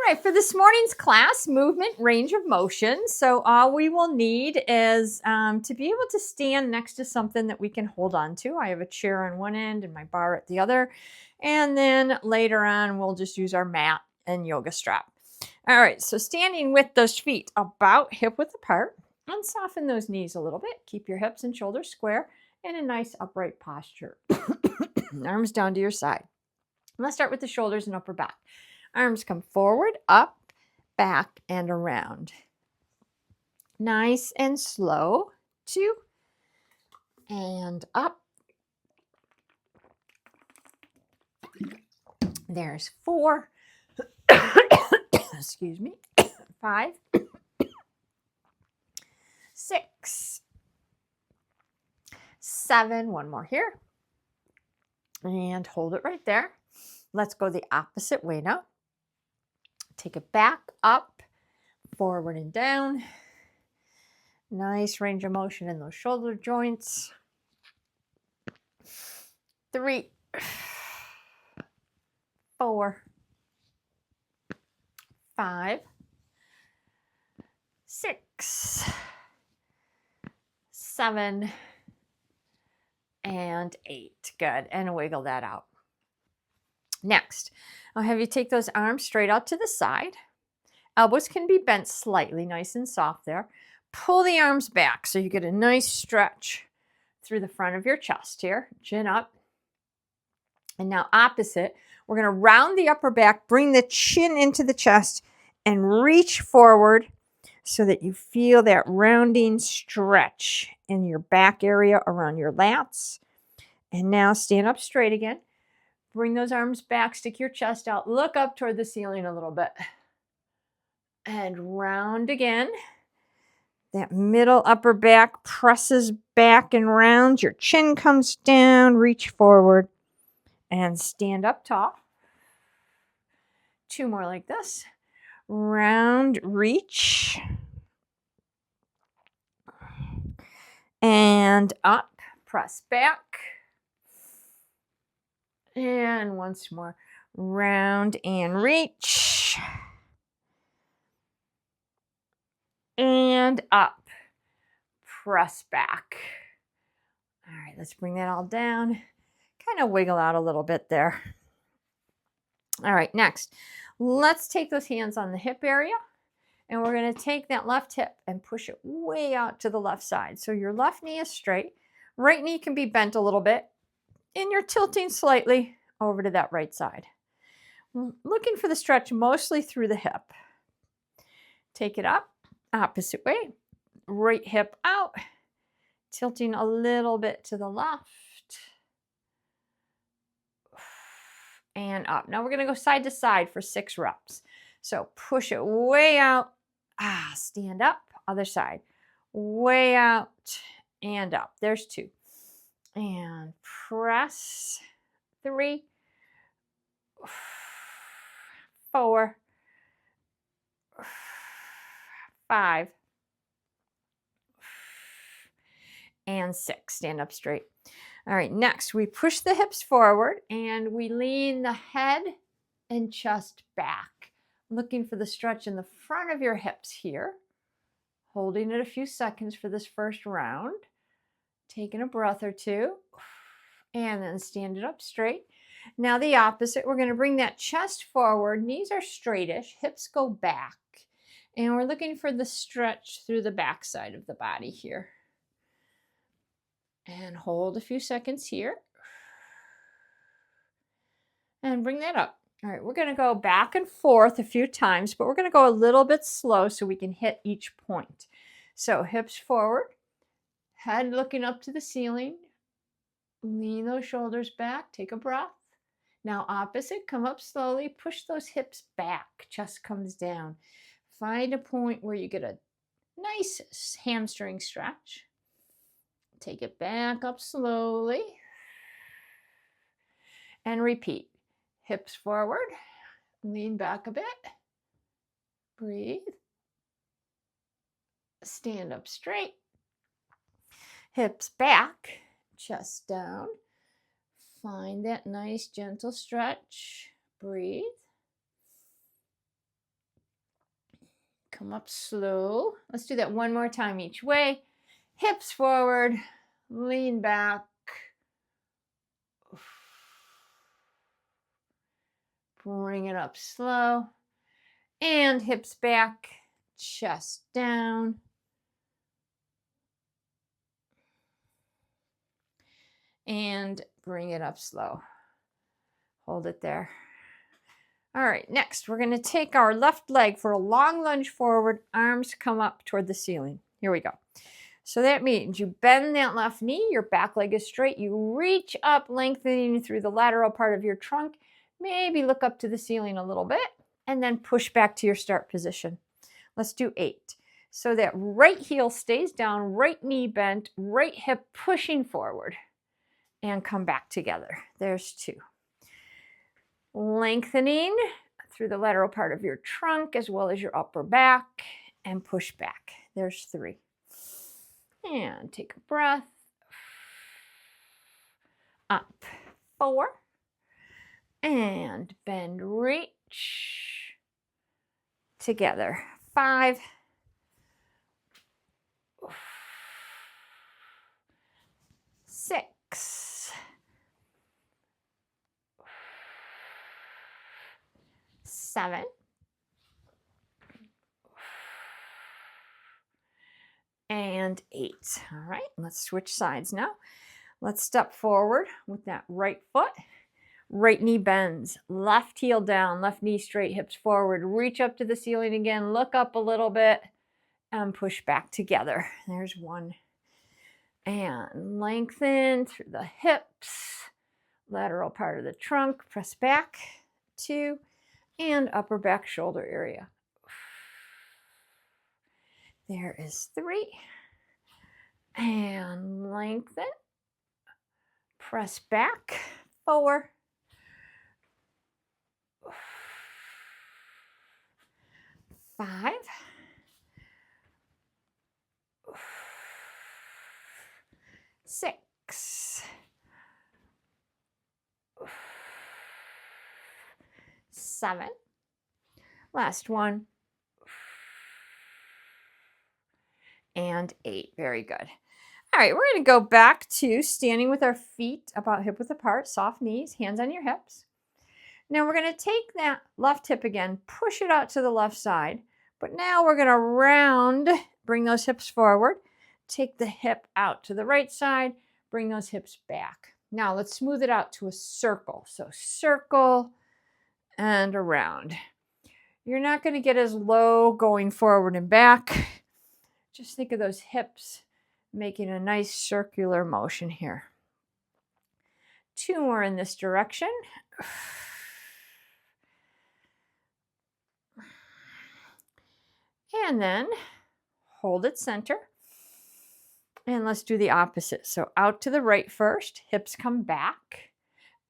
right, for this morning's class, movement, range of motion. So all we will need is to be able to stand next to something that we can hold on to. I have a chair on one end and my bar at the other. And then later on, we'll just use our mat and yoga strap. All right, so standing with those feet about hip width apart, and soften those knees a little bit. Keep your hips and shoulders square in a nice upright posture. Arms down to your side. Let's start with the shoulders and upper back. Arms come forward, up, back, and around. Nice and slow. 2, and up. There's 4. Excuse me. 5, 6, 7. One more here. And hold it right there. Let's go the opposite way now. Take it back, up, forward and down. Nice range of motion in those shoulder joints. 3, 4, 5, 6, 7, and 8. Good. And wiggle that out. Next, I'll have you take those arms straight out to the side. Elbows can be bent slightly, nice and soft there. Pull the arms back so you get a nice stretch through the front of your chest here. Chin up. And now opposite, we're going to round the upper back, bring the chin into the chest, and reach forward so that you feel that rounding stretch in your back area around your lats. And now stand up straight again. Bring those arms back, stick your chest out, look up toward the ceiling a little bit. And round again. That middle upper back presses back and round. Your chin comes down, reach forward, and stand up tall. 2 more like this. Round, reach. And up, press back. And once more, round and reach. And up, press back. All right, let's bring that all down. Kind of wiggle out a little bit there. All right, next, let's take those hands on the hip area. And we're going to take that left hip and push it way out to the left side. So your left knee is straight. Right knee can be bent a little bit. And you're tilting slightly over to that right side. Looking for the stretch mostly through the hip. Take it up, opposite way. Right hip out, tilting a little bit to the left. And up. Now we're going to go side to side for 6 reps. So push it way out. Stand up, other side. Way out and up. There's 2. And press. 3, 4, 5, and 6. Stand up straight. All right, next we push the hips forward and we lean the head and chest back. Looking for the stretch in the front of your hips here. Holding it a few seconds for this first round. Taking a breath or 2. And then stand it up straight. Now the opposite, we're going to bring that chest forward. Knees are straightish, hips go back. And we're looking for the stretch through the back side of the body here. And hold a few seconds here. And bring that up. All right, we're going to go back and forth a few times, but we're going to go a little bit slow so we can hit each point. So hips forward, head looking up to the ceiling. Lean those shoulders back, take a breath. Now opposite, come up slowly, push those hips back, chest comes down. Find a point where you get a nice hamstring stretch. Take it back up slowly. And repeat. Hips forward, lean back a bit. Breathe. Stand up straight. Hips back. Chest down. Find that nice gentle stretch. Breathe. come up slow. Let's do that one more time each way. Hips forward, lean back. Bring it up slow. And hips back, chest down. And bring it up slow. Hold it there. All right, next we're going to take our left leg for a long lunge forward, arms come up toward the ceiling. Here we go. So that means you bend that left knee, your back leg is straight, you reach up, lengthening through the lateral part of your trunk, maybe look up to the ceiling a little bit, and then push back to your start position. Let's do 8. So that right heel stays down, right knee bent, right hip pushing forward, and come back together. There's 2. Lengthening through the lateral part of your trunk as well as your upper back, and push back. There's 3. And take a breath. Up. 4. And bend, reach. Together. 5. 6. 7. 8. All right, let's switch sides now. Let's step forward with that right foot. Right knee bends, left heel down, left knee straight, hips forward. Reach up to the ceiling again, look up a little bit, and push back together. There's 1. And lengthen through the hips, lateral part of the trunk, press back. 2. And upper back shoulder area. There is 3. And lengthen. Press back. 4. 5. 6. 7. Last one. And 8. Very good. All right, we're going to go back to standing with our feet about hip width apart, soft knees, hands on your hips. Now we're going to take that left hip again, push it out to the left side, but now we're going to round, bring those hips forward, take the hip out to the right side, bring those hips back. Now let's smooth it out to a circle. So circle and around. You're not going to get as low going forward and back. Just think of those hips making a nice circular motion here. 2 more in this direction. And then hold it center. And let's do the opposite. So out to the right first, hips come back.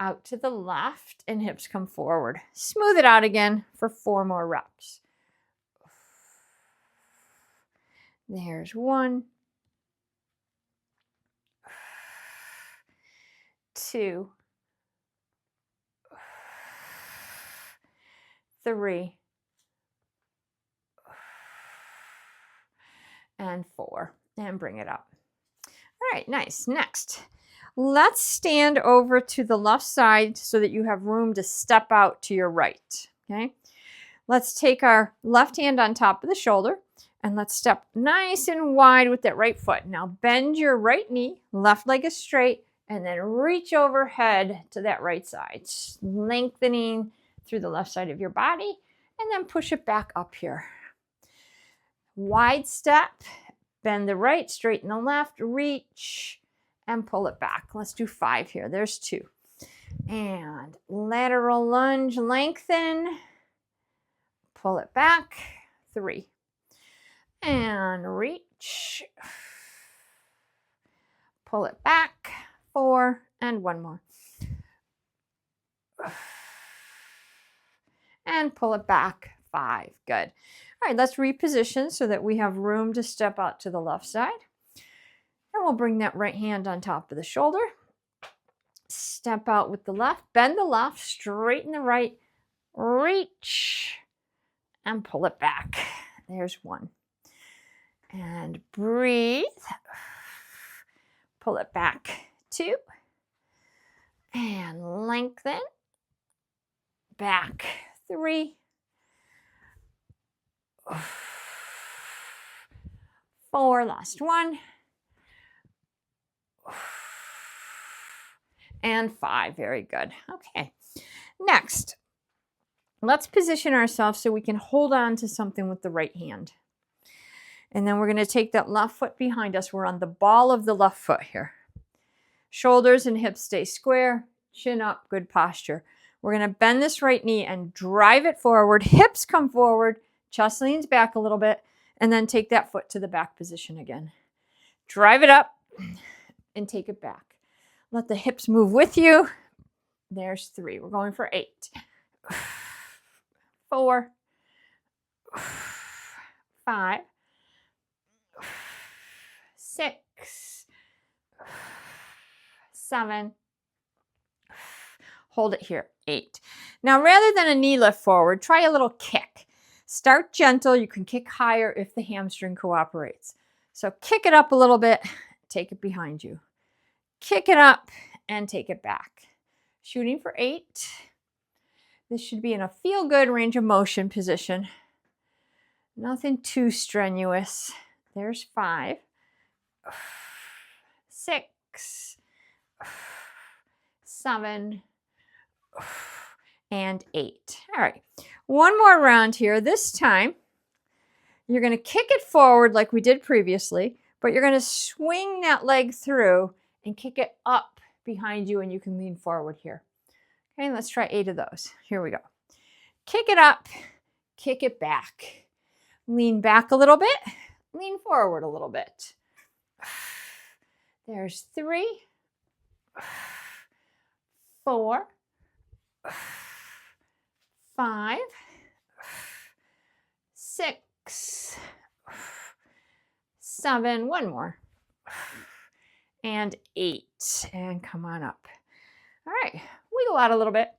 Out to the left, and hips come forward. Smooth it out again for 4 more reps. There's 1. 2. 3. And 4. And bring it up. All right, nice. Next, let's stand over to the left side so that you have room to step out to your right. Okay. Let's take our left hand on top of the shoulder and let's step nice and wide with that right foot. Now bend your right knee, left leg is straight, and then reach overhead to that right side, lengthening through the left side of your body, and then push it back up here. Wide step, bend the right, straighten the left, reach, and pull it back. Let's do 5 here. There's 2. And lateral lunge, lengthen, pull it back, 3. And reach, pull it back, 4, and 1 more. And pull it back, 5. Good. All right, let's reposition so that we have room to step out to the left side. And we'll bring that right hand on top of the shoulder. Step out with the left, bend the left, straighten the right, reach, and pull it back. There's 1. And breathe. Pull it back. 2. And lengthen. Back. 3. 4. Last 1. And 5. Very good. Okay. Next, let's position ourselves so we can hold on to something with the right hand. And then we're going to take that left foot behind us. We're on the ball of the left foot here. Shoulders and hips stay square. Chin up. Good posture. We're going to bend this right knee and drive it forward. Hips come forward. Chest leans back a little bit. And then take that foot to the back position again. Drive it up and take it back. Let the hips move with you. There's 3. We're going for 8. 4. 5. 6. 7. Hold it here. 8. Now, rather than a knee lift forward, try a little kick. Start gentle. You can kick higher if the hamstring cooperates. So kick it up a little bit. Take it behind you. Kick it up and take it back. Shooting for 8. This should be in a feel-good range of motion position. Nothing too strenuous. There's 5. 6. 7. And 8. All right. One more round here. This time, you're going to kick it forward like we did previously, but you're going to swing that leg through and kick it up behind you, and you can lean forward here. Okay, let's try 8 of those. Here we go. Kick it up, kick it back. Lean back a little bit, lean forward a little bit. There's 3, 4, 5, 6, 7, one more, and 8. And come on up. All right, wiggle out a little bit.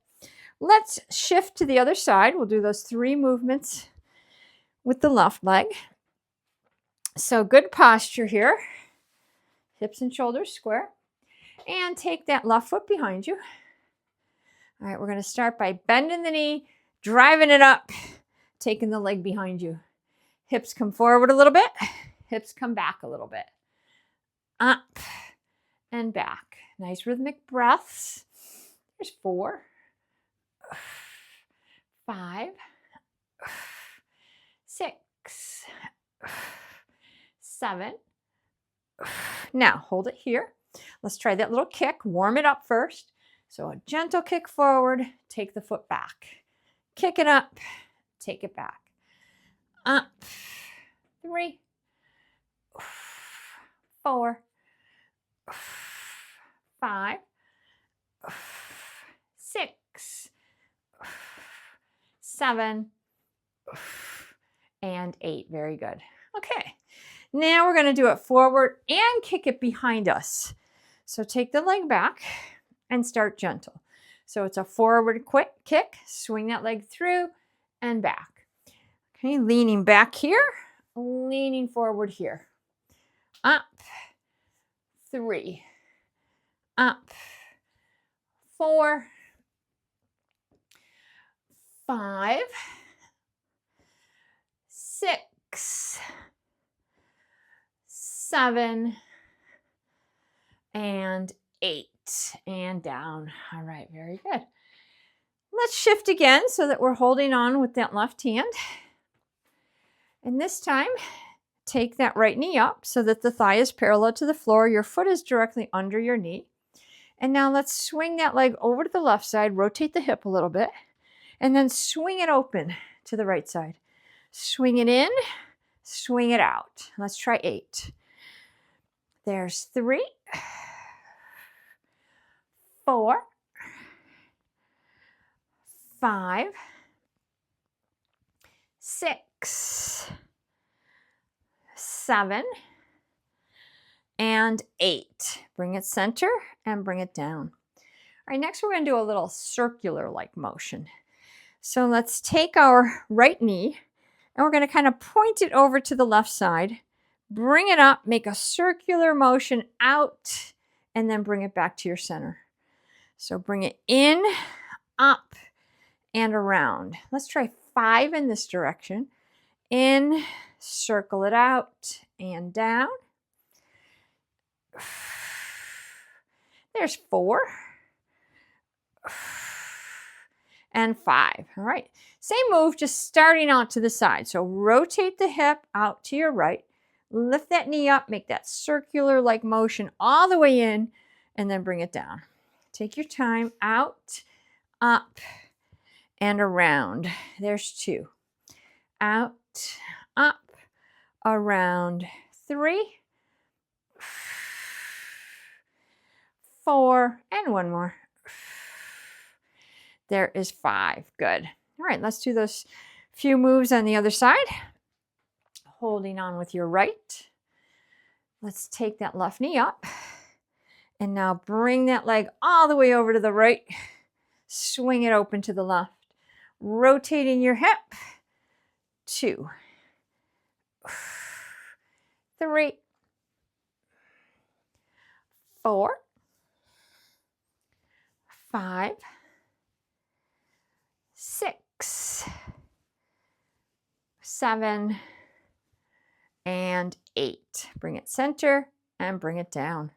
Let's shift to the other side. We'll do those 3 movements with the left leg. So good posture here. Hips and shoulders square. And take that left foot behind you. All right, we're going to start by bending the knee, driving it up, taking the leg behind you. Hips come forward a little bit. Hips come back a little bit. Up and back. Nice rhythmic breaths. There's 4, 5, 6, 7. Now hold it here. Let's try that little kick. Warm it up first. So a gentle kick forward, take the foot back. Kick it up, take it back. Up. 3, 4, 5, 6, 7, and 8. Very good. Okay. Now we're going to do it forward and kick it behind us. So take the leg back and start gentle. So it's a forward quick kick, swing that leg through and back. Okay, leaning back here, leaning forward here. Up. 3. Up. 4. 5. 6. 7. And 8. And down. All right, very good. Let's shift again so that we're holding on with that left hand. And this time, take that right knee up so that the thigh is parallel to the floor. Your foot is directly under your knee. And now let's swing that leg over to the left side, rotate the hip a little bit, and then swing it open to the right side. Swing it in, swing it out. Let's try 8. There's 3, 4, 5, 6, 7, and 8. Bring it center and bring it down. All right, next we're going to do a little circular-like motion. So let's take our right knee And we're going to kind of point it over to the left side, bring it up, make a circular motion out, and then bring it back to your center. So bring it in, up, and around. Let's try 5 in this direction. In, circle it out, and down. There's 4. And 5. All right. Same move, just starting out to the side. So rotate the hip out to your right. Lift that knee up, make that circular like motion all the way in, and then bring it down. Take your time, out, up, and around. There's 2. Out, up, around. 3, 4, and 1 more. There is 5. Good. All right, let's do those few moves on the other side. Holding on with your right. Let's take that left knee up. And now bring that leg all the way over to the right. Swing it open to the left. Rotating your hip. 2, 3, 4, 5, 6, 7, and 8. Bring it center and bring it down.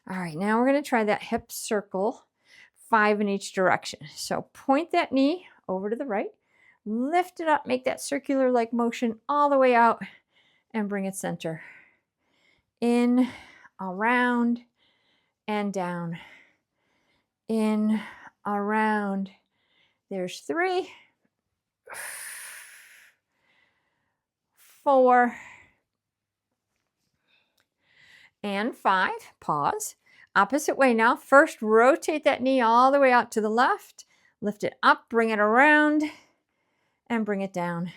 All right, now we're going to try that hip circle, 5 in each direction. So point that knee over to the right, lift it up, make that circular like motion all the way out, and bring it center. In, around, and down. In, around. There's 3, 4, and 5. Pause. Opposite way now. First, rotate that knee all the way out to the left. Lift it up, bring it around, and bring it down.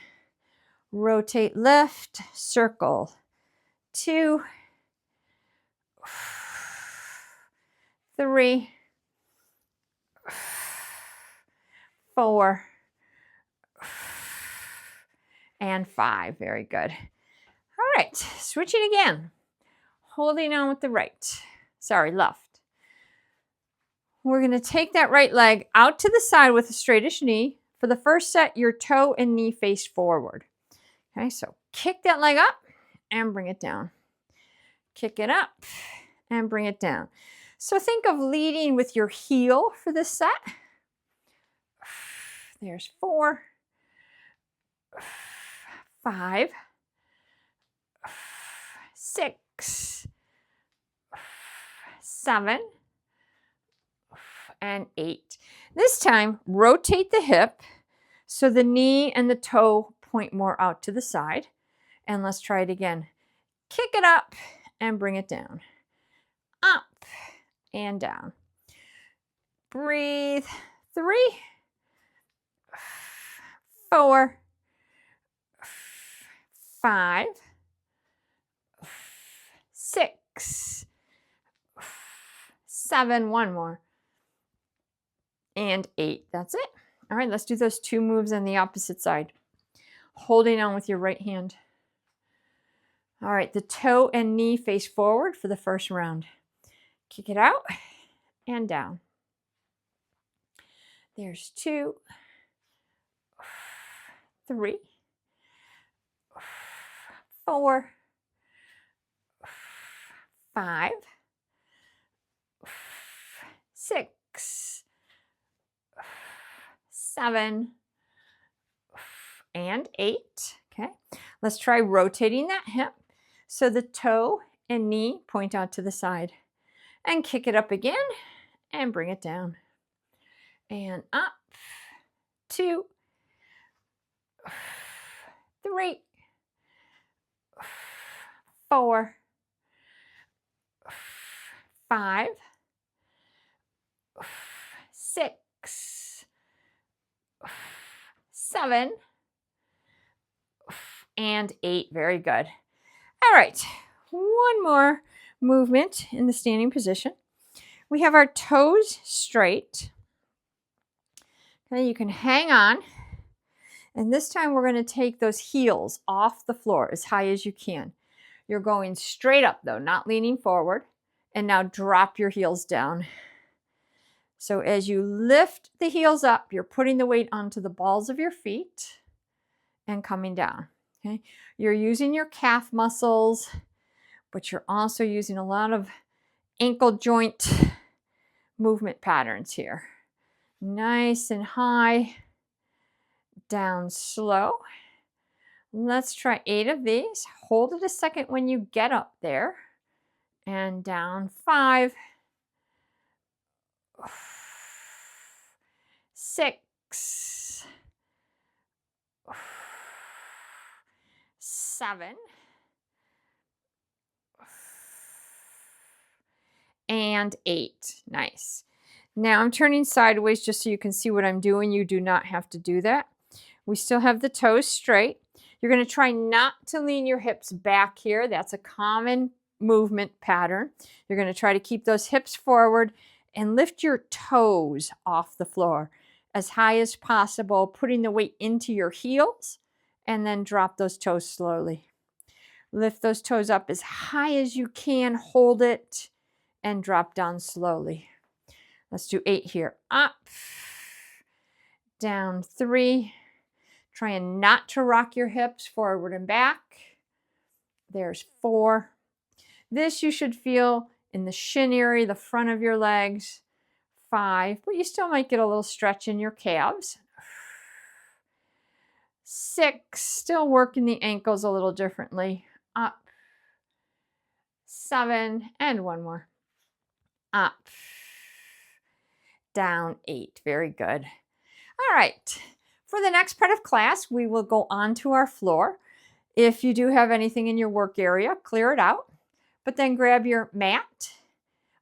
Rotate, lift, circle. 2, 3, 4, and 5. Very good. All right, switch it again. Holding on with the right. Sorry, left. We're going to take that right leg out to the side with a straightish knee. For the first set, your toe and knee face forward. Okay, so kick that leg up and bring it down. Kick it up and bring it down. So think of leading with your heel for this set. There's 4, 5, 6, 7, and 8. This time, rotate the hip so the knee and the toe point more out to the side. And let's try it again. Kick it up and bring it down. Up and down. Breathe. 3, 4, 5, 6, 7, 1 more, and 8. That's it. All right, let's do those 2 moves on the opposite side. Holding on with your right hand. All right, the toe and knee face forward for the first round. Kick it out and down. There's 2, 3, 4, 5, 6, 7, and 8. Okay, let's try rotating that hip so the toe and knee point out to the side. And kick it up again and bring it down. And up. 2, 3, 4, 5, 6, 7, and 8. Very good. All right, one more movement in the standing position. We have our toes straight. Okay, you can hang on And this time we're going to take those heels off the floor as high as you can. You're going straight up though, not leaning forward. And now drop your heels down. So as you lift the heels up, you're putting the weight onto the balls of your feet and coming down. Okay? You're using your calf muscles, but you're also using a lot of ankle joint movement patterns here. Nice and high, down slow. Let's try 8 of these. Hold it a second when you get up there. And down 5, 6, 7, and 8. Nice. Now I'm turning sideways just so you can see what I'm doing. You do not have to do that. We still have the toes straight. You're going to try not to lean your hips back here. That's a common movement pattern. You're going to try to keep those hips forward and lift your toes off the floor as high as possible, putting the weight into your heels, and then drop those toes slowly. Lift those toes up as high as you can, hold it, and drop down slowly. Let's do 8 here. Up, down 3. Trying not to rock your hips forward and back. There's 4. This you should feel in the shin area, the front of your legs. 5, but you still might get a little stretch in your calves. 6, still working the ankles a little differently. Up. 7, and 1 more. Up. Down 8. Very good. All right. For the next part of class, we will go onto our floor. If you do have anything in your work area, clear it out. But then grab your mat,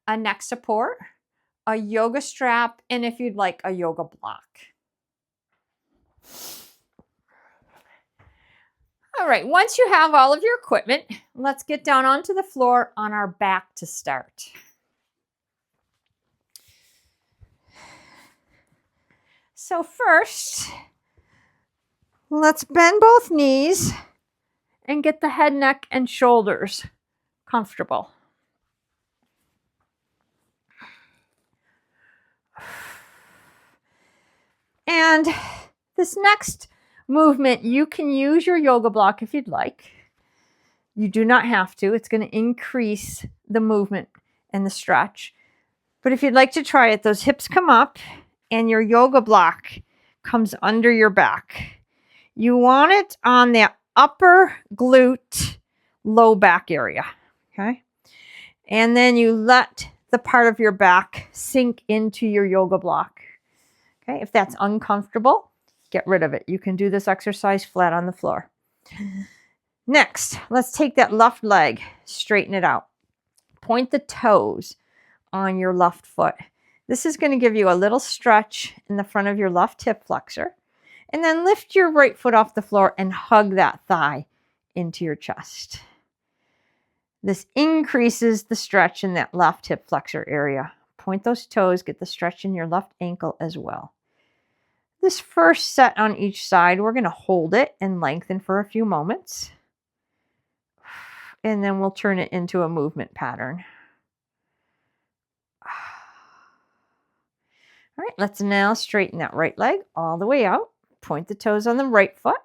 a neck support, a yoga strap, and if you'd like, a yoga block. All right, once you have all of your equipment, let's get down onto the floor on our back to start. So first, let's bend both knees and get the head, neck, and shoulders comfortable. And this next movement, you can use your yoga block if you'd like. You do not have to. It's going to increase the movement and the stretch. But if you'd like to try it, those hips come up and your yoga block comes under your back. You want it on the upper glute, low back area. Okay. And then you let the part of your back sink into your yoga block. Okay. If that's uncomfortable, get rid of it. You can do this exercise flat on the floor. Next, let's take that left leg, straighten it out. Point the toes on your left foot. This is going to give you a little stretch in the front of your left hip flexor. And then lift your right foot off the floor and hug that thigh into your chest. This increases the stretch in that left hip flexor area. Point those toes, get the stretch in your left ankle as well. This first set on each side, we're going to hold it and lengthen for a few moments. And then we'll turn it into a movement pattern. All right, let's now straighten that right leg all the way out. Point the toes on the right foot.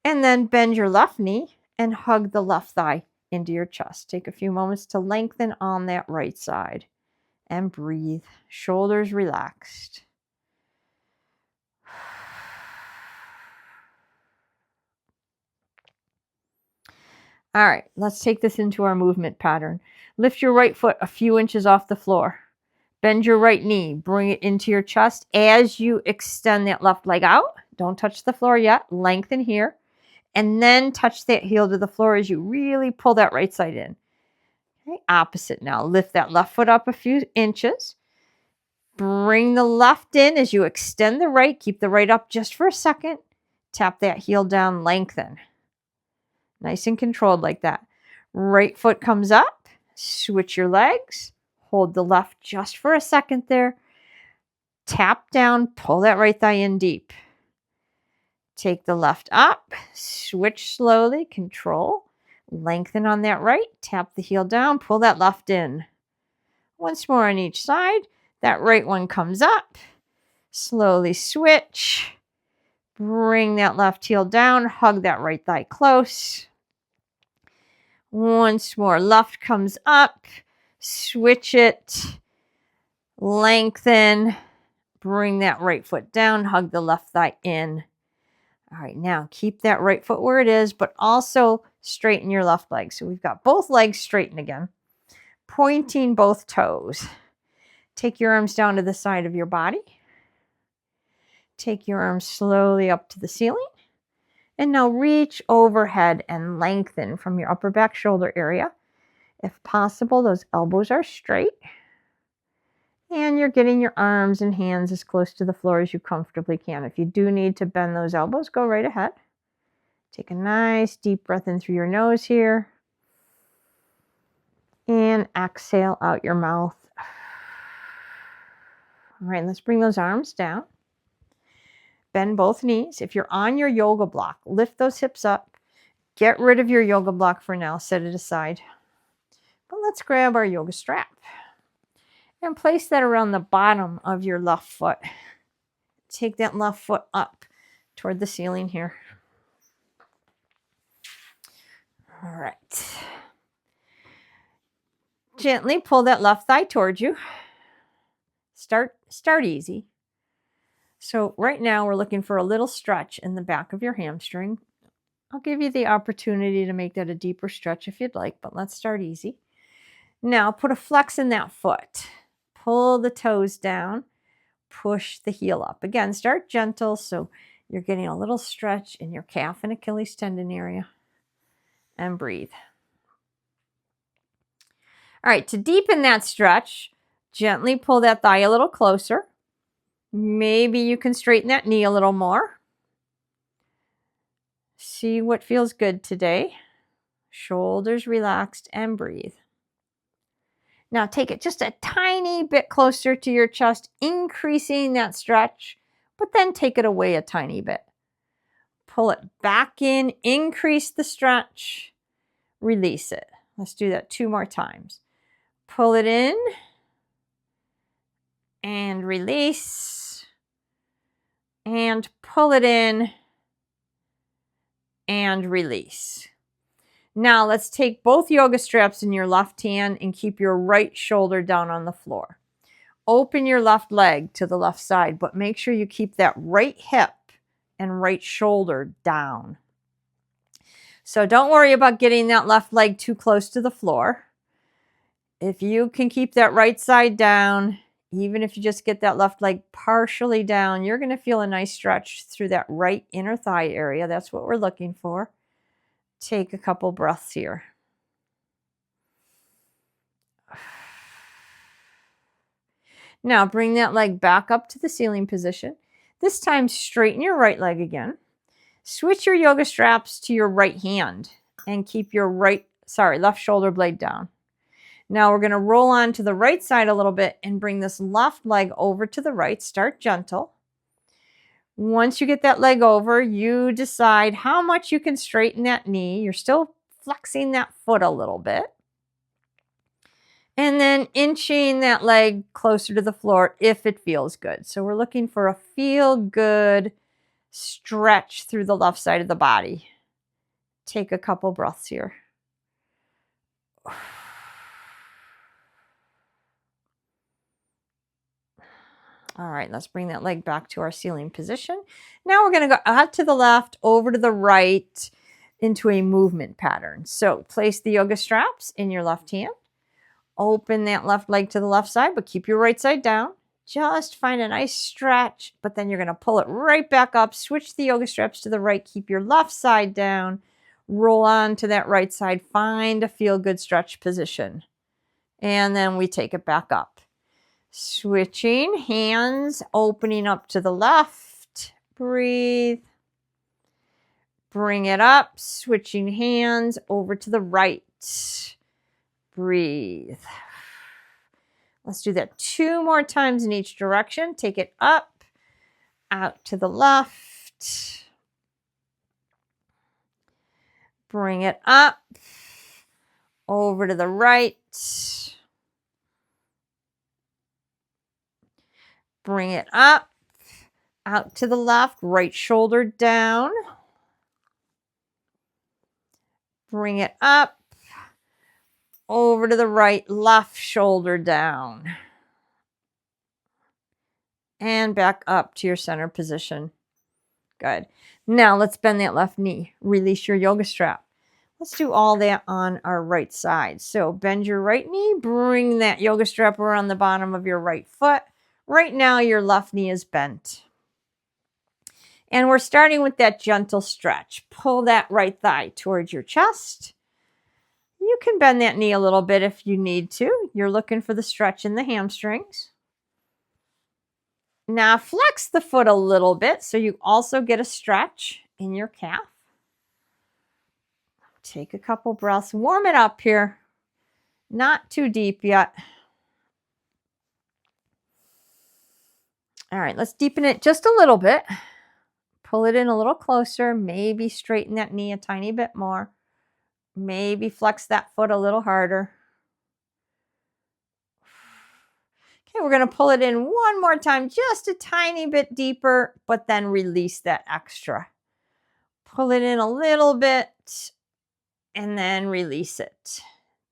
And then bend your left knee and hug the left thigh into your chest. Take a few moments to lengthen on that right side. And breathe. Shoulders relaxed. All right, let's take this into our movement pattern. Lift your right foot a few inches off the floor. Bend your right knee. Bring it into your chest as you extend that left leg out. Don't touch the floor yet. Lengthen here. And then touch that heel to the floor as you really pull that right side in. Okay, opposite now. Lift that left foot up a few inches. Bring the left in as you extend the right. Keep the right up just for a second. Tap that heel down. Lengthen. Nice and controlled like that. Right foot comes up. Switch your legs. Hold the left just for a second there. Tap down. Pull that right thigh in deep. Take the left up, switch slowly, control, lengthen on that right, tap the heel down, pull that left in. Once more on each side, that right one comes up, slowly switch, bring that left heel down, hug that right thigh close. Once more, left comes up, switch it, lengthen, bring that right foot down, hug the left thigh in. All right, now keep that right foot where it is, but also straighten your left leg. So we've got both legs straightened again, pointing both toes. Take your arms down to the side of your body. Take your arms slowly up to the ceiling. And now reach overhead and lengthen from your upper back shoulder area. If possible, those elbows are straight. And you're getting your arms and hands as close to the floor as you comfortably can. If you do need to bend those elbows, go right ahead. Take a nice deep breath in through your nose here. And exhale out your mouth. All right, let's bring those arms down. Bend both knees. If you're on your yoga block, lift those hips up. Get rid of your yoga block for now. Set it aside. But let's grab our yoga strap and place that around the bottom of your left foot. Take that left foot up toward the ceiling here. All right. Gently pull that left thigh towards you. Start easy. So right now we're looking for a little stretch in the back of your hamstring. I'll give you the opportunity to make that a deeper stretch if you'd like, but let's start easy. Now put a flex in that foot. Pull the toes down, push the heel up. Again, start gentle so you're getting a little stretch in your calf and Achilles tendon area. And breathe. All right, to deepen that stretch, gently pull that thigh a little closer. Maybe you can straighten that knee a little more. See what feels good today. Shoulders relaxed and breathe. Now take it just a tiny bit closer to your chest, increasing that stretch, but then take it away a tiny bit. Pull it back in, increase the stretch, release it. Let's do that 2 more times. Pull it in and release, and pull it in and release. Now let's take both yoga straps in your left hand and keep your right shoulder down on the floor. Open your left leg to the left side, but make sure you keep that right hip and right shoulder down. So don't worry about getting that left leg too close to the floor. If you can keep that right side down, even if you just get that left leg partially down, you're going to feel a nice stretch through that right inner thigh area. That's what we're looking for. Take a couple breaths here. Now bring that leg back up to the ceiling position. This time straighten your right leg again. Switch your yoga straps to your right hand and keep your left shoulder blade down. Now we're going to roll on to the right side a little bit and bring this left leg over to the right. Start gentle. Once you get that leg over, you decide how much you can straighten that knee. You're still flexing that foot a little bit. And then inching that leg closer to the floor if it feels good. So we're looking for a feel good stretch through the left side of the body. Take a couple breaths here. All right, let's bring that leg back to our ceiling position. Now we're going to go out to the left, over to the right, into a movement pattern. So place the yoga straps in your left hand. Open that left leg to the left side, but keep your right side down. Just find a nice stretch, but then you're going to pull it right back up. Switch the yoga straps to the right. Keep your left side down. Roll on to that right side. Find a feel-good stretch position. And then we take it back up. Switching hands, opening up to the left. Breathe. Bring it up. Switching hands over to the right. Breathe. Let's do that 2 more times in each direction. Take it up, out to the left, Bring it up, over to the right. Bring it up, out to the left, right shoulder down. Bring it up, over to the right, left shoulder down. And back up to your center position. Good. Now let's bend that left knee. Release your yoga strap. Let's do all that on our right side. So bend your right knee, bring that yoga strap around the bottom of your right foot. Right now your left knee is bent. And we're starting with that gentle stretch. Pull that right thigh towards your chest. You can bend that knee a little bit if you need to. You're looking for the stretch in the hamstrings. Now flex the foot a little bit so you also get a stretch in your calf. Take a couple breaths. Warm it up here. Not too deep yet. All right, let's deepen it just a little bit. Pull it in a little closer. Maybe straighten that knee a tiny bit more. Maybe flex that foot a little harder. Okay, we're going to pull it in one more time, just a tiny bit deeper, but then release that extra. Pull it in a little bit and then release it.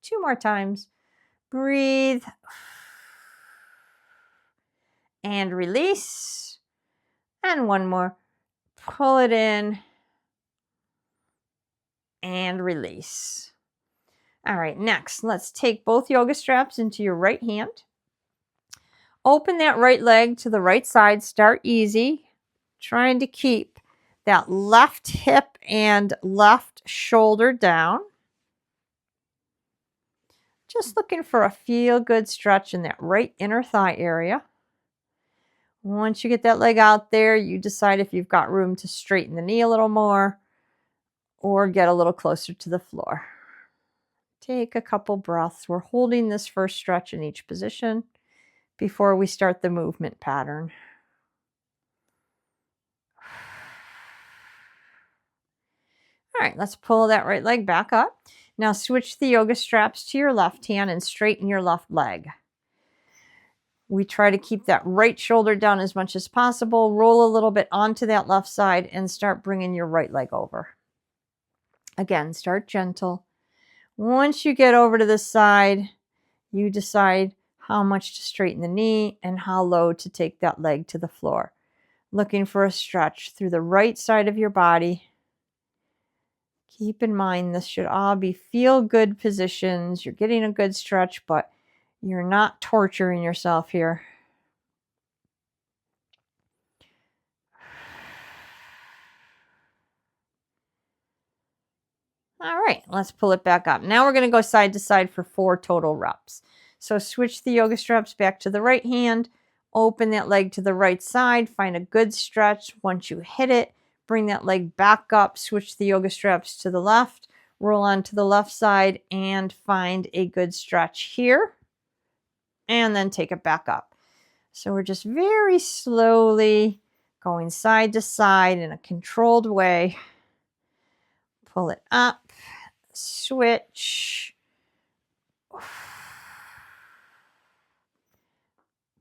2 more times. Breathe and release. And 1 more. Pull it in and release. All right, next, let's take both yoga straps into your right hand. Open that right leg to the right side. Start easy, trying to keep that left hip and left shoulder down. Just looking for a feel-good stretch in that right inner thigh area. Once you get that leg out there, you decide if you've got room to straighten the knee a little more or get a little closer to the floor. Take a couple breaths. We're holding this first stretch in each position before we start the movement pattern. All right, let's pull that right leg back up. Now switch the yoga straps to your left hand and straighten your left leg. We try to keep that right shoulder down as much as possible. Roll a little bit onto that left side and start bringing your right leg over. Again, start gentle. Once you get over to this side, you decide how much to straighten the knee and how low to take that leg to the floor. Looking for a stretch through the right side of your body. Keep in mind, this should all be feel-good positions. You're getting a good stretch, but you're not torturing yourself here. All right, let's pull it back up. Now we're going to go side to side for 4 total reps. So switch the yoga straps back to the right hand. Open that leg to the right side. Find a good stretch. Once you hit it, bring that leg back up. Switch the yoga straps to the left. Roll on to the left side and find a good stretch here. And then take it back up. So we're just very slowly going side to side in a controlled way. Pull it up, switch,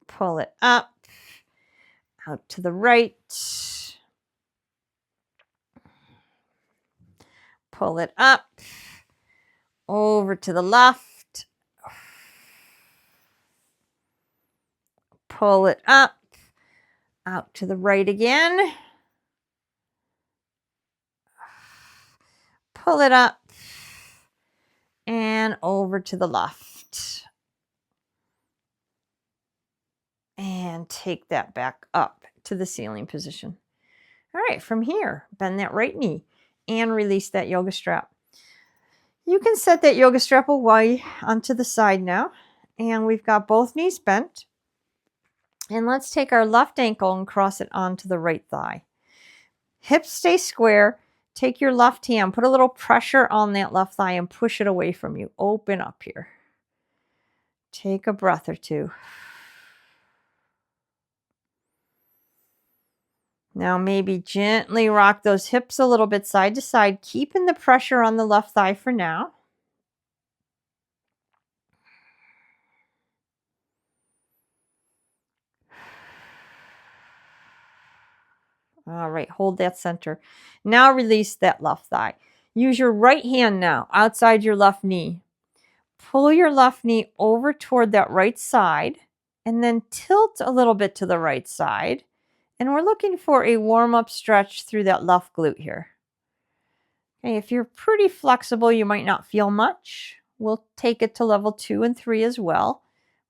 pull it up, out to the right, pull it up, over to the left, pull it up, out to the right again, pull it up, and over to the left. And take that back up to the ceiling position. All right, from here, bend that right knee and release that yoga strap. You can set that yoga strap away onto the side now. And we've got both knees bent. And let's take our left ankle and cross it onto the right thigh. Hips stay square. Take your left hand, put a little pressure on that left thigh and push it away from you. Open up here. Take a breath or two. Now maybe gently rock those hips a little bit side to side, keeping the pressure on the left thigh for now. All right, hold that center. Now release that left thigh. Use your right hand now outside your left knee. Pull your left knee over toward that right side and then tilt a little bit to the right side. And we're looking for a warm-up stretch through that left glute here. Okay, if you're pretty flexible, you might not feel much. We'll take it to level 2 and 3 as well.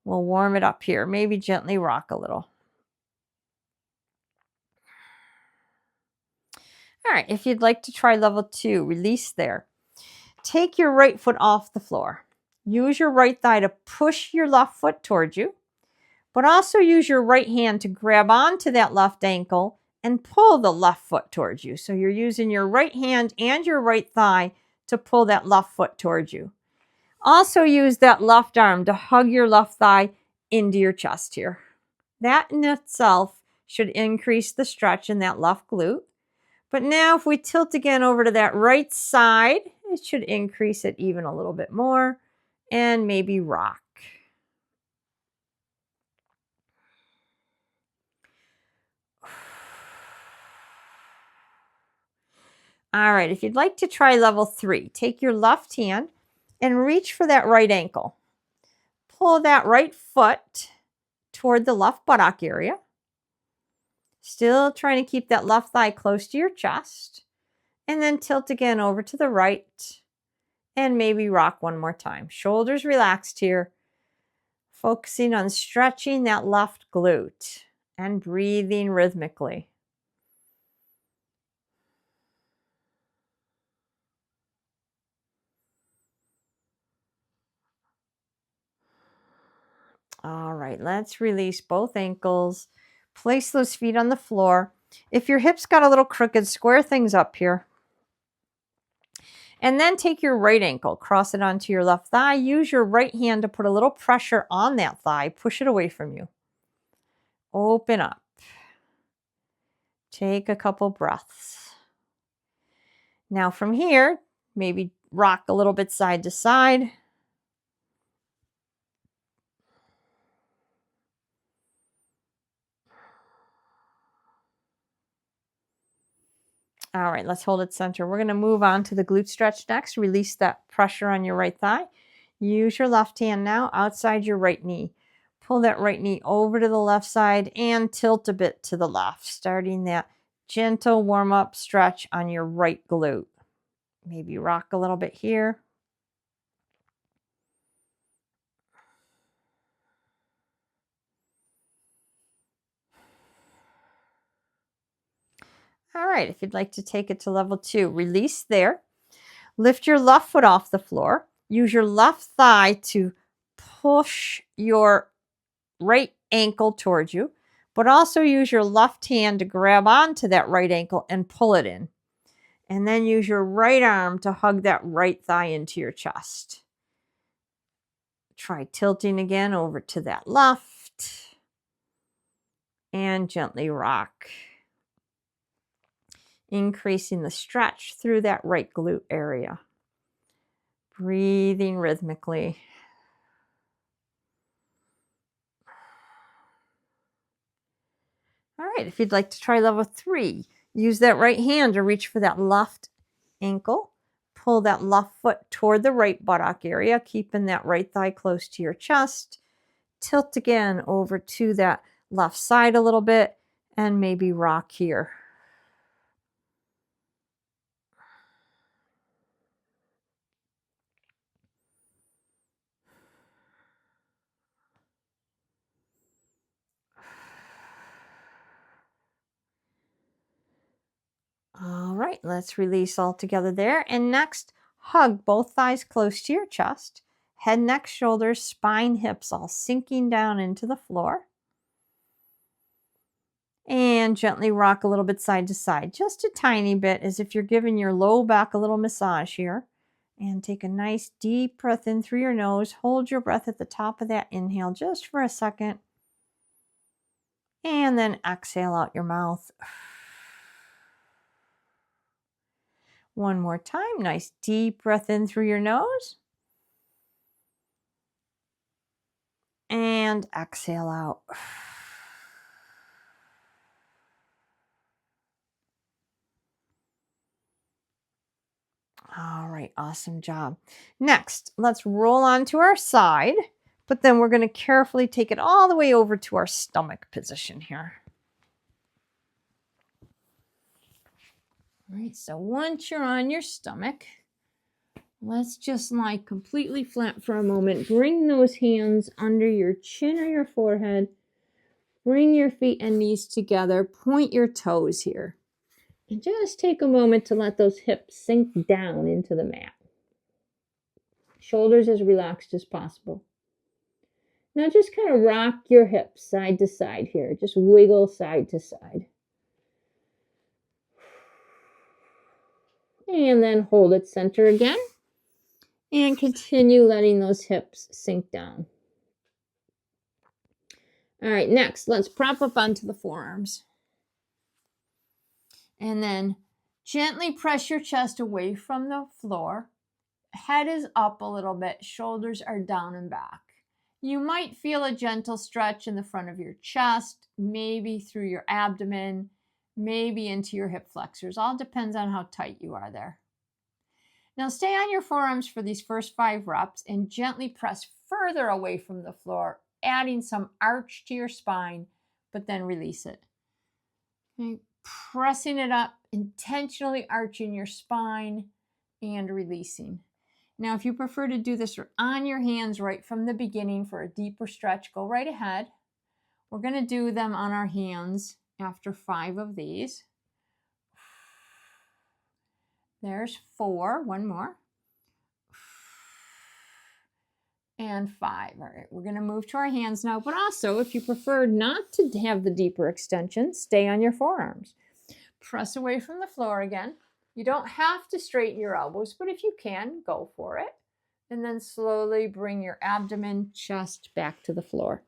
We'll warm it up here. Maybe gently rock a little. All right, if you'd like to try level 2, release there. Take your right foot off the floor. Use your right thigh to push your left foot towards you, but also use your right hand to grab onto that left ankle and pull the left foot towards you. So you're using your right hand and your right thigh to pull that left foot towards you. Also use that left arm to hug your left thigh into your chest here. That in itself should increase the stretch in that left glute. But now if we tilt again over to that right side, it should increase it even a little bit more and maybe rock. All right, if you'd like to try level 3, take your left hand and reach for that right ankle. Pull that right foot toward the left buttock area. Still trying to keep that left thigh close to your chest. And then tilt again over to the right and maybe rock one more time. Shoulders relaxed here. Focusing on stretching that left glute and breathing rhythmically. All right, let's release both ankles. Place those feet on the floor. If your hips got a little crooked, square things up here. And then take your right ankle, cross it onto your left thigh. Use your right hand to put a little pressure on that thigh. Push it away from you. Open up. Take a couple breaths. Now from here, maybe rock a little bit side to side. All right, let's hold it center. We're going to move on to the glute stretch next. Release that pressure on your right thigh. Use your left hand now outside your right knee. Pull that right knee over to the left side and tilt a bit to the left, starting that gentle warm-up stretch on your right glute. Maybe rock a little bit here. All right, if you'd like to take it to level 2, release there. Lift your left foot off the floor. Use your left thigh to push your right ankle towards you, but also use your left hand to grab onto that right ankle and pull it in. And then use your right arm to hug that right thigh into your chest. Try tilting again over to that left and gently rock. Increasing the stretch through that right glute area. Breathing rhythmically. All right, if you'd like to try level 3, use that right hand to reach for that left ankle. Pull that left foot toward the right buttock area, keeping that right thigh close to your chest. Tilt again over to that left side a little bit and maybe rock here. All right, let's release all together there. And next, hug both thighs close to your chest. Head, neck, shoulders, spine, hips all sinking down into the floor. And gently rock a little bit side to side, just a tiny bit, as if you're giving your low back a little massage here. And take a nice deep breath in through your nose. Hold your breath at the top of that inhale just for a second. And then exhale out your mouth. One more time. Nice deep breath in through your nose. And exhale out. All right, awesome job. Next, let's roll onto our side, but then we're going to carefully take it all the way over to our stomach position here. All right, so once you're on your stomach, let's just lie completely flat for a moment. Bring those hands under your chin or your forehead. Bring your feet and knees together. Point your toes here. And just take a moment to let those hips sink down into the mat. Shoulders as relaxed as possible. Now just kind of rock your hips side to side here. Just wiggle side to side. And then hold it center again. And continue letting those hips sink down. All right, next, let's prop up onto the forearms. And then gently press your chest away from the floor. Head is up a little bit, shoulders are down and back. You might feel a gentle stretch in the front of your chest, maybe through your abdomen, maybe into your hip flexors. All depends on how tight you are there. Now stay on your forearms for these first 5 reps and gently press further away from the floor, adding some arch to your spine, but then release it. Okay. Pressing it up, intentionally arching your spine and releasing. Now, if you prefer to do this on your hands right from the beginning for a deeper stretch, go right ahead. We're going to do them on our hands after 5 of these. There's 4, one more. And 5. All right, we're going to move to our hands now, but also if you prefer not to have the deeper extension, stay on your forearms. Press away from the floor again. You don't have to straighten your elbows, but if you can, go for it. And then slowly bring your abdomen, chest back to the floor.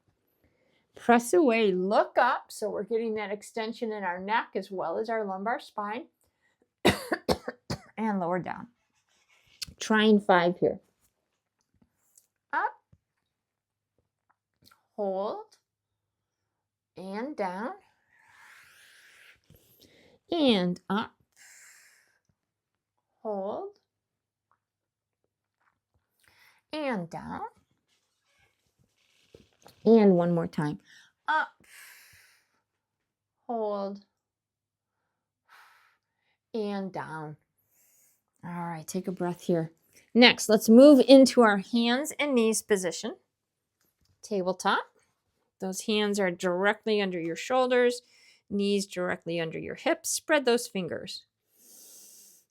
Press away, look up, so we're getting that extension in our neck as well as our lumbar spine. And lower down. Trying 5 here. Up, hold, and down, and up, hold, and down, and one more time. Up, hold, and down. All right, take a breath here. Next, let's move into our hands and knees position. Tabletop. Those hands are directly under your shoulders, knees directly under your hips. Spread those fingers.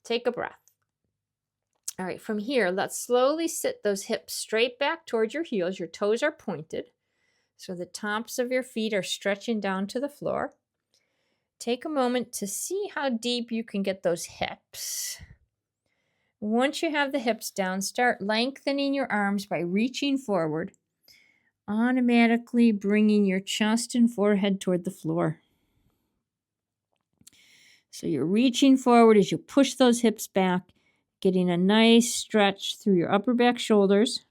Take a breath. All right, from here, let's slowly sit those hips straight back towards your heels. Your toes are pointed, so the tops of your feet are stretching down to the floor. Take a moment to see how deep you can get those hips. Once you have the hips down, start lengthening your arms by reaching forward, automatically bringing your chest and forehead toward the floor. So you're reaching forward as you push those hips back, getting a nice stretch through your upper back shoulders,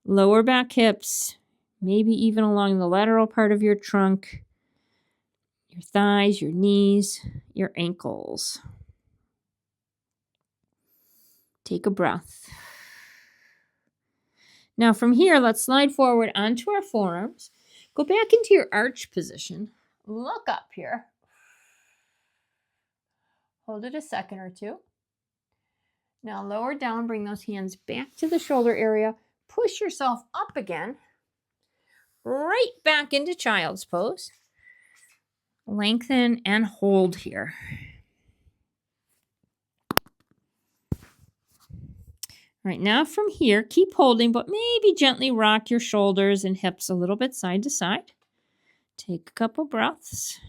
lower back hips, maybe even along the lateral part of your trunk, your thighs, your knees, your ankles. Take a breath. Now from here, let's slide forward onto our forearms. Go back into your arch position. Look up here. Hold it a second or two. Now lower down, bring those hands back to the shoulder area. Push yourself up again. Right back into child's pose. Lengthen and hold here. All right, now from here, keep holding, but maybe gently rock your shoulders and hips a little bit side to side. Take a couple breaths.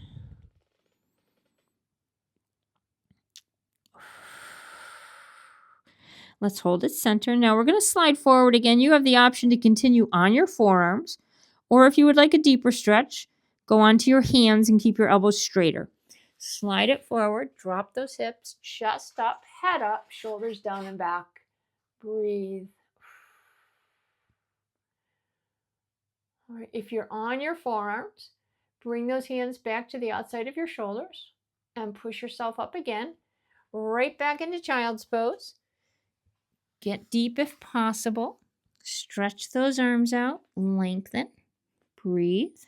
Let's hold it center. Now we're going to slide forward again. You have the option to continue on your forearms, or if you would like a deeper stretch, go onto your hands and keep your elbows straighter. Slide it forward, drop those hips, chest up, head up, shoulders down and back. Breathe. All right, if you're on your forearms, bring those hands back to the outside of your shoulders and push yourself up again, right back into child's pose. Get deep if possible. Stretch those arms out, lengthen, breathe.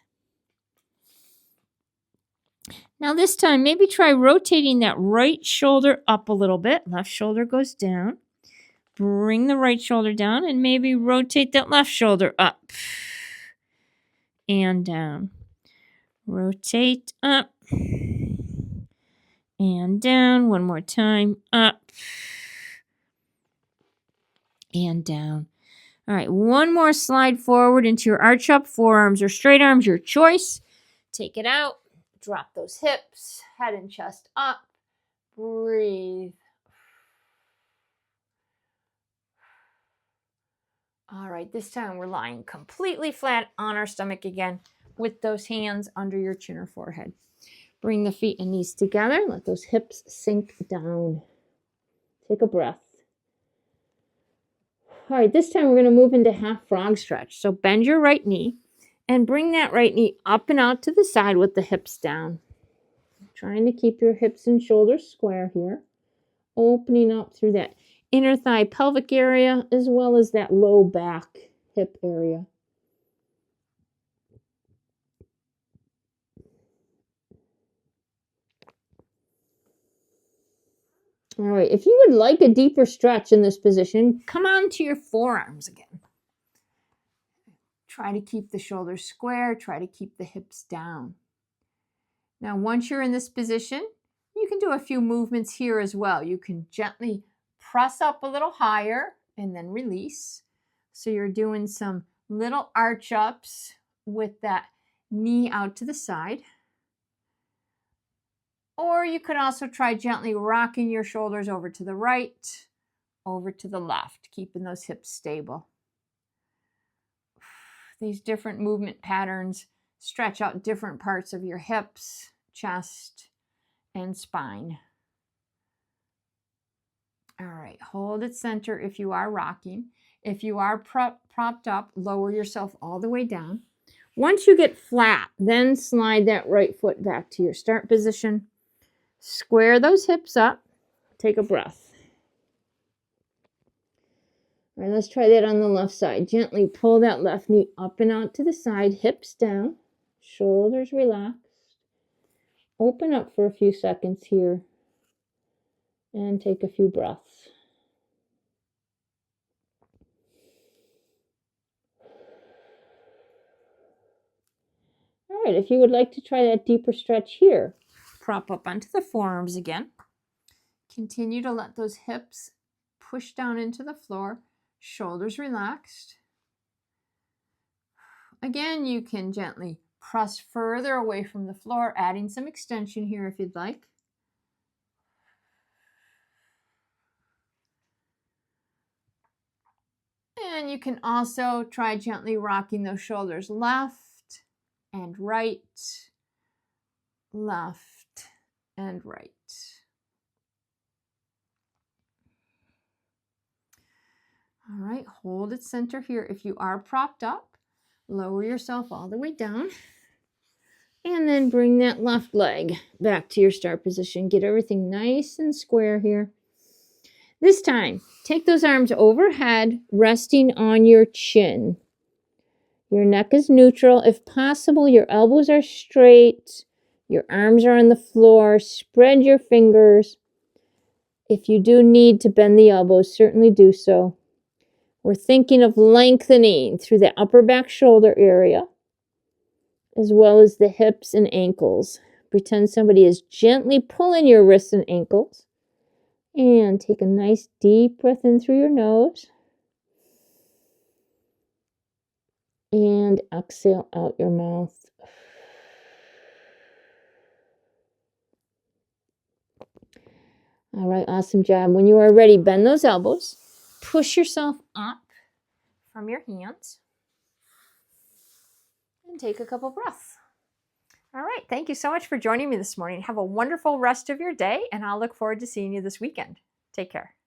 Now this time, maybe try rotating that right shoulder up a little bit. Left shoulder goes down. Bring the right shoulder down and maybe rotate that left shoulder up and down. Rotate up and down. One more time. Up and down. All right, one more slide forward into your arch up. Forearms or straight arms, your choice. Take it out. Drop those hips. Head and chest up. Breathe. All right, this time we're lying completely flat on our stomach again with those hands under your chin or forehead. Bring the feet and knees together. Let those hips sink down. Take a breath. All right, this time we're going to move into half frog stretch. So bend your right knee and bring that right knee up and out to the side with the hips down. Trying to keep your hips and shoulders square here. Opening up through that inner thigh pelvic area as well as that low back hip area. All right, if you would like a deeper stretch in this position, come on to your forearms again. Try to keep the shoulders square, try to keep the hips down. Now, once you're in this position, you can do a few movements here as well. You can gently press up a little higher and then release. So you're doing some little arch ups with that knee out to the side. Or you could also try gently rocking your shoulders over to the right, over to the left, keeping those hips stable. These different movement patterns stretch out different parts of your hips, chest, and spine. All right, hold it center if you are rocking. If you are propped up, lower yourself all the way down. Once you get flat, then slide that right foot back to your start position. Square those hips up. Take a breath. All right, let's try that on the left side. Gently pull that left knee up and out to the side, hips down, shoulders relaxed. Open up for a few seconds here and take a few breaths. All right, if you would like to try that deeper stretch here, prop up onto the forearms again. Continue to let those hips push down into the floor, shoulders relaxed. Again, you can gently press further away from the floor, adding some extension here if you'd like. And you can also try gently rocking those shoulders left and right, left and right. All right, hold it center here. If you are propped up, lower yourself all the way down. And then bring that left leg back to your start position. Get everything nice and square here. This time, take those arms overhead, resting on your chin. Your neck is neutral. If possible, your elbows are straight. Your arms are on the floor. Spread your fingers. If you do need to bend the elbows, certainly do so. We're thinking of lengthening through the upper back shoulder area, as well as the hips and ankles. Pretend somebody is gently pulling your wrists and ankles. And take a nice deep breath in through your nose. And exhale out your mouth. All right, awesome job. When you are ready, bend those elbows. Push yourself up from your hands. And take a couple breaths. All right. Thank you so much for joining me this morning. Have a wonderful rest of your day, and I'll look forward to seeing you this weekend. Take care.